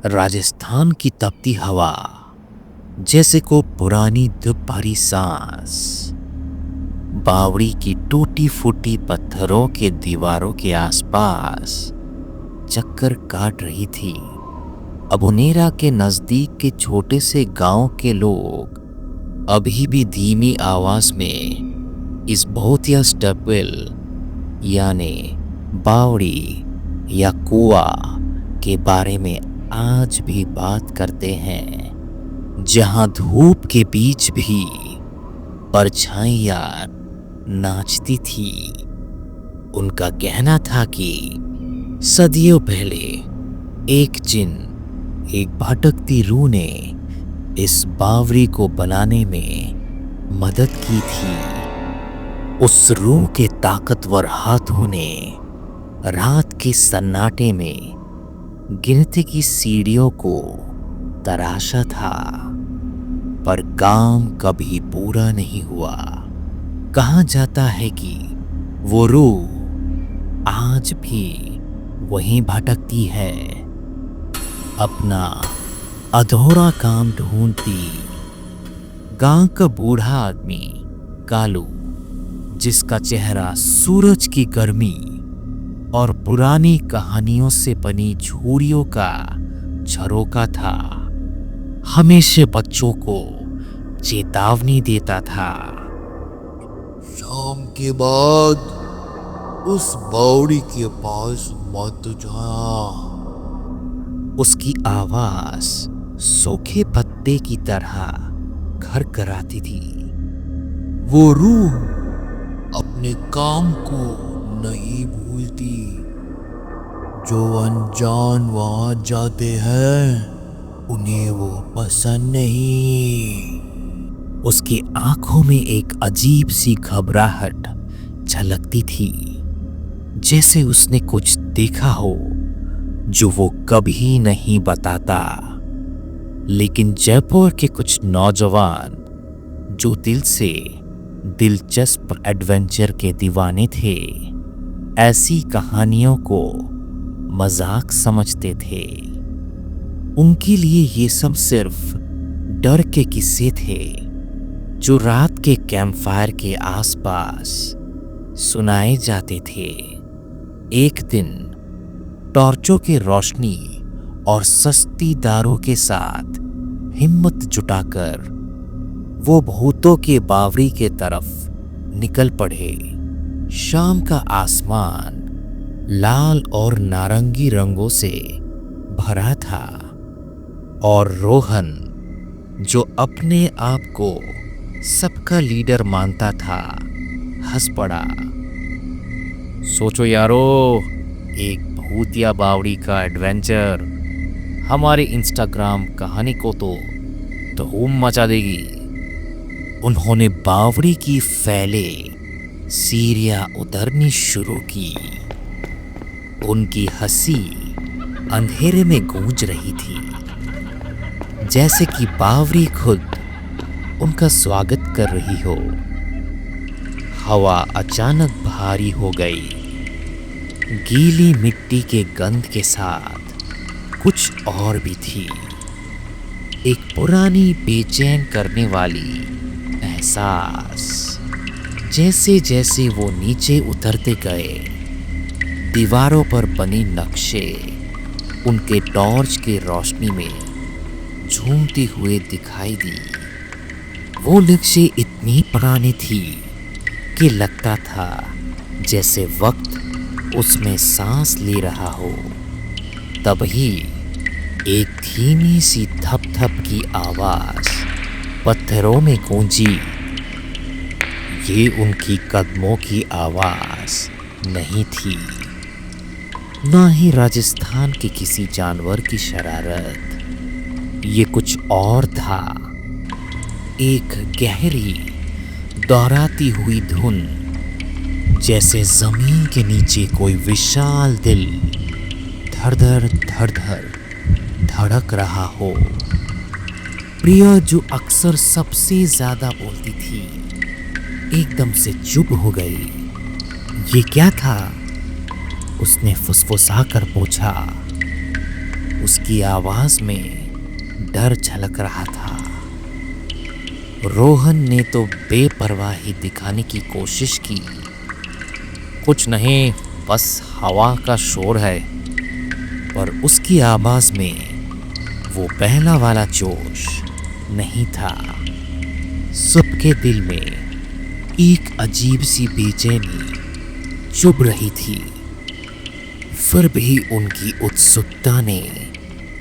राजस्थान की तपती हवा जैसे को पुरानी दुबारी सांस बावड़ी की टूटी फूटी पत्थरों के दीवारों के आसपास चक्कर काट रही थी। अबुनेरा के नजदीक के छोटे से गांव के लोग अभी भी धीमी आवाज में इस भूतिया स्टेपवेल यानी बावड़ी या कुआ के बारे में आज भी बात करते हैं, जहां धूप के बीच भी परछाइयां नाचती थी। उनका कहना था कि सदियों पहले एक जिन, एक भटकती रूह ने इस बावड़ी को बनाने में मदद की थी। उस रूह के ताकतवर हाथों ने रात के सन्नाटे में गिनती की सीढ़ियों को तराशा था, पर काम कभी पूरा नहीं हुआ। कहा जाता है कि वो रूह आज भी वहीं भटकती है, अपना अधूरा काम ढूंढती। गांव का बूढ़ा आदमी कालू, जिसका चेहरा सूरज की गर्मी और पुरानी कहानियों से बनी झूरियों का झरोका था, हमेशा बच्चों को चेतावनी देता था। शाम के बाद उस बावड़ी के पास मत जाना। उसकी आवाज सूखे पत्ते की तरह घर कराती थी। वो रूह अपने काम को नहीं भूलती। जो अनजान वहां जाते हैं उन्हें वो पसंद नहीं। उसकी आंखों में एक अजीब सी घबराहट झलकती थी, जैसे उसने कुछ देखा हो जो वो कभी नहीं बताता। लेकिन जयपुर के कुछ नौजवान जो दिल से दिलचस्प एडवेंचर के दीवाने थे, ऐसी कहानियों को मजाक समझते थे। उनके लिए ये सब सिर्फ डर के किस्से थे जो रात के कैंपफायर के आसपास सुनाए जाते थे। एक दिन टॉर्चों की रोशनी और सस्ती दारू के साथ हिम्मत जुटाकर वो भूतों के बावड़ी के तरफ निकल पड़े। शाम का आसमान लाल और नारंगी रंगों से भरा था और रोहन, जो अपने आप को सबका लीडर मानता था, हंस पड़ा। सोचो यारो, एक भूतिया बावड़ी का एडवेंचर हमारे इंस्टाग्राम कहानी को तो धूम मचा देगी। उन्होंने बावड़ी की फैले सीढ़ियां उतरनी शुरू की। उनकी हंसी अंधेरे में गूंज रही थी, जैसे कि बावड़ी खुद उनका स्वागत कर रही हो। हवा अचानक भारी हो गई। गीली मिट्टी के गंध के साथ कुछ और भी थी, एक पुरानी बेचैन करने वाली एहसास। जैसे जैसे वो नीचे उतरते गए, दीवारों पर बने नक्शे उनके टॉर्च की रोशनी में झूमते हुए दिखाई दी। वो नक्शे इतनी पुरानी थी कि लगता था जैसे वक्त उसमें सांस ले रहा हो। तभी एक धीमी सी धप धप की आवाज पत्थरों में गूंजी। ये उनकी कदमों की आवाज नहीं थी, ना ही राजस्थान के किसी जानवर की शरारत। ये कुछ और था, एक गहरी दोहराती हुई धुन, जैसे जमीन के नीचे कोई विशाल दिल धड़-धड़ धड़-धड़ धड़क रहा हो। प्रिया, जो अक्सर सबसे ज्यादा बोलती थी, एकदम से चुप हो गई। ये क्या था? उसने फुसफुसा कर पूछा। उसकी आवाज में डर झलक रहा था। रोहन ने तो बेपरवाही दिखाने की कोशिश की। कुछ नहीं, बस हवा का शोर है। पर उसकी आवाज में वो पहला वाला जोश नहीं था। सबके दिल में एक अजीब सी बेचैनी चुभ रही थी। फिर भी उनकी उत्सुकता ने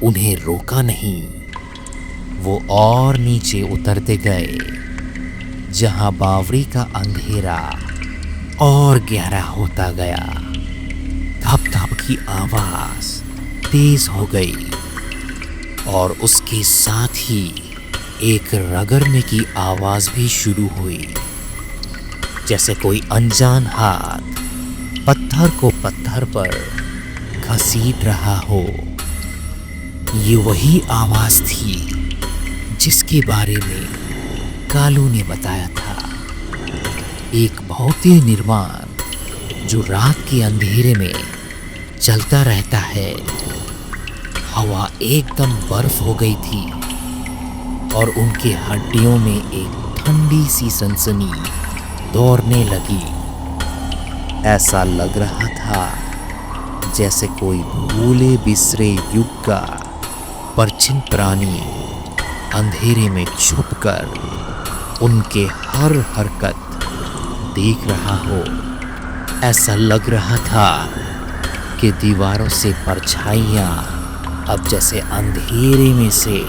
उन्हें रोका नहीं। वो और नीचे उतरते गए, जहां बावरी का अंधेरा और गहरा होता गया। धप धप की आवाज तेज हो गई और उसके साथ ही एक रगड़ने की आवाज भी शुरू हुई, जैसे कोई अनजान हाथ पत्थर को पत्थर पर घसीट रहा हो। ये वही आवाज थी जिसके बारे में कालू ने बताया था। एक भौतिक निर्माण जो रात के अंधेरे में चलता रहता है। हवा एकदम बर्फ हो गई थी और उनके हड्डियों में एक ठंडी सी सनसनी दौड़ने लगी। ऐसा लग रहा था जैसे कोई भूले बिसरे युग का परछिन प्राणी अंधेरे में छुपकर उनके हर हरकत देख रहा हो। ऐसा लग रहा था कि दीवारों से परछाइयां अब जैसे अंधेरे में से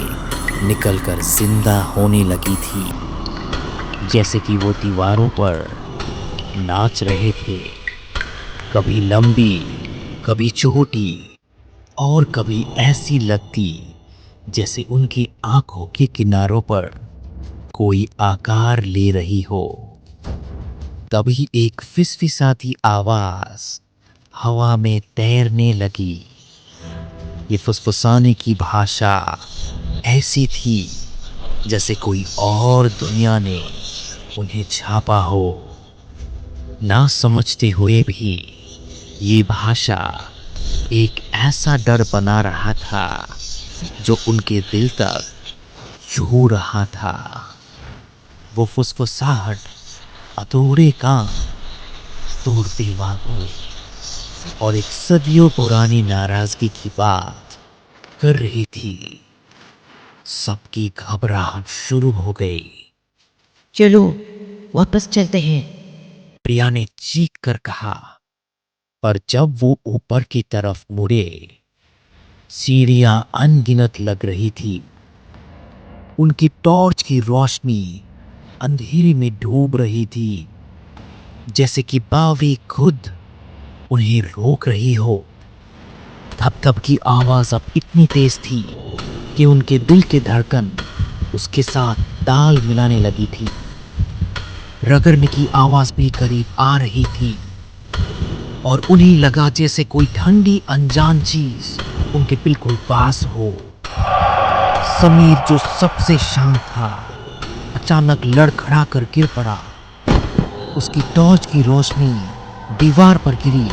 निकलकर जिंदा होने लगी थी, जैसे कि वो दीवारों पर नाच रहे थे। कभी लंबी, कभी छोटी और कभी ऐसी लगती जैसे उनकी आंखों के किनारों पर कोई आकार ले रही हो। तभी एक फिसफिसाती आवाज हवा में तैरने लगी। ये फुसफुसाने की भाषा ऐसी थी जैसे कोई और दुनिया ने उन्हें छापा हो। ना समझते हुए भी ये भाषा एक ऐसा डर बना रहा था जो उनके दिल तक छू रहा था। वो फुसफुसाहट अधूरे काम तोड़ते वागों और एक सदियों पुरानी नाराजगी की बात कर रही थी। सबकी घबराहट शुरू हो गई। चलो वापस चलते हैं। प्रिया ने चीख कर कहा। पर जब वो ऊपर की तरफ मुड़े, सीढ़ियां अनगिनत लग रही थी। उनकी टॉर्च की रोशनी अंधेरे में डूब रही थी, जैसे कि बावरी खुद उन्हें रोक रही हो। धप धप की आवाज अब इतनी तेज थी कि उनके दिल के धड़कन उसके साथ ताल मिलाने लगी थी। रगड़ने की आवाज भी करीब आ रही थी और उन्हें लगा जैसे कोई ठंडी अनजान चीज उनके बिल्कुल पास हो। समीर, जो सबसे शांत था, अचानक लड़खड़ा कर गिर पड़ा। उसकी टॉर्च की रोशनी दीवार पर गिरी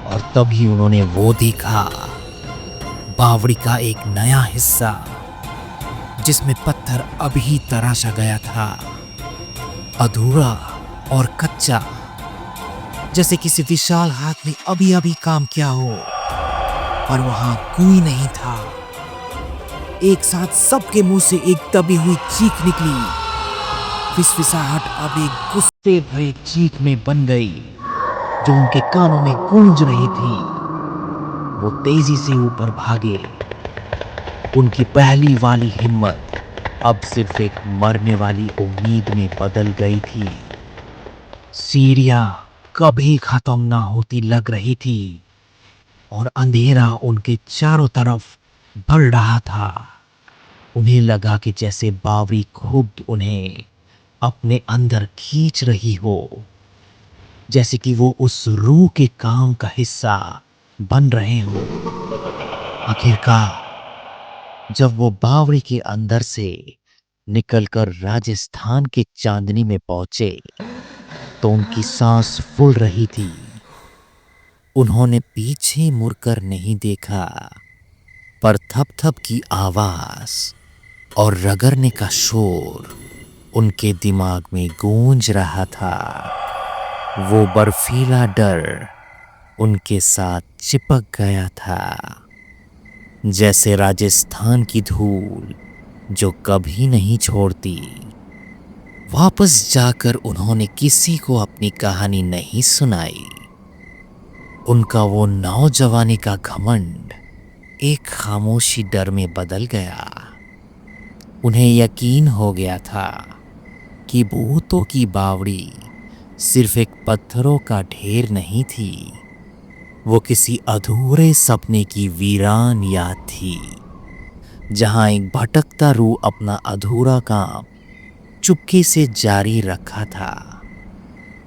और तभी उन्होंने वो देखा, बावड़ी का एक नया हिस्सा जिसमें पत्थर अभी तराशा गया था, अधूरा और कच्चा, जैसे किसी विशाल हाथ ने अभी अभी काम किया हो। पर वहां कोई नहीं था। एक साथ सबके मुंह से एक दबी हुई चीख निकली। फिसफिसाहट अब एक गुस्से भरे चीख में बन गई जो उनके कानों में गूंज रही थी। वो तेजी से ऊपर भागे। उनकी पहली वाली हिम्मत अब सिर्फ एक मरने वाली उम्मीद में बदल गई थी। सीढ़ियां कभी खत्म ना होती लग रही थी और अंधेरा उनके चारों तरफ बढ़ रहा था। उन्हें लगा कि जैसे बावरी खुद उन्हें अपने अंदर खींच रही हो, जैसे कि वो उस रूह के काम का हिस्सा बन रहे हो। आखिरकार जब वो बावड़ी के अंदर से निकलकर राजस्थान के चांदनी में पहुंचे तो उनकी सांस फूल रही थी। उन्होंने पीछे मुड़कर नहीं देखा। पर थप-थप की आवाज और रगड़ने का शोर उनके दिमाग में गूंज रहा था। वो बर्फीला डर उनके साथ चिपक गया था, जैसे राजस्थान की धूल जो कभी नहीं छोड़ती। वापस जाकर उन्होंने किसी को अपनी कहानी नहीं सुनाई। उनका वो नौजवानी का घमंड एक खामोशी डर में बदल गया। उन्हें यकीन हो गया था कि भूतों की बावड़ी सिर्फ एक पत्थरों का ढेर नहीं थी, वो किसी अधूरे सपने की वीरान याद थी, जहां एक भटकता रूह अपना अधूरा काम चुपके से जारी रखा था।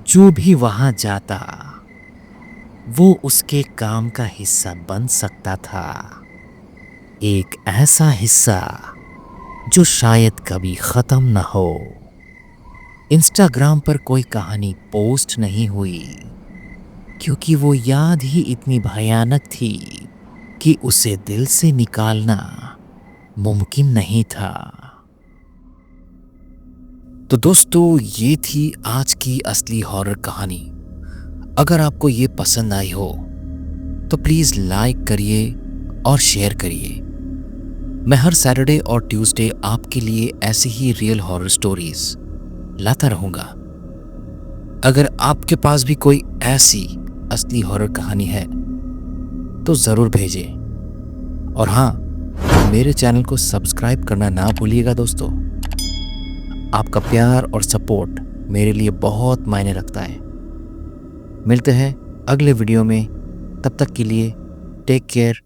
जो भी वहां जाता वो उसके काम का हिस्सा बन सकता था, एक ऐसा हिस्सा जो शायद कभी खत्म न हो। इंस्टाग्राम पर कोई कहानी पोस्ट नहीं हुई, क्योंकि वो याद ही इतनी भयानक थी कि उसे दिल से निकालना मुमकिन नहीं था। तो दोस्तों, ये थी आज की असली हॉरर कहानी। अगर आपको ये पसंद आई हो तो प्लीज़ लाइक करिए और शेयर करिए। मैं हर सैटरडे और ट्यूसडे आपके लिए ऐसी ही रियल हॉरर स्टोरीज लाता रहूँगा। अगर आपके पास भी कोई ऐसी असली हॉरर कहानी है तो ज़रूर भेजें। और हाँ, मेरे चैनल को सब्सक्राइब करना ना भूलिएगा दोस्तों। आपका प्यार और सपोर्ट मेरे लिए बहुत मायने रखता है। मिलते हैं अगले वीडियो में, तब तक के लिए टेक केयर।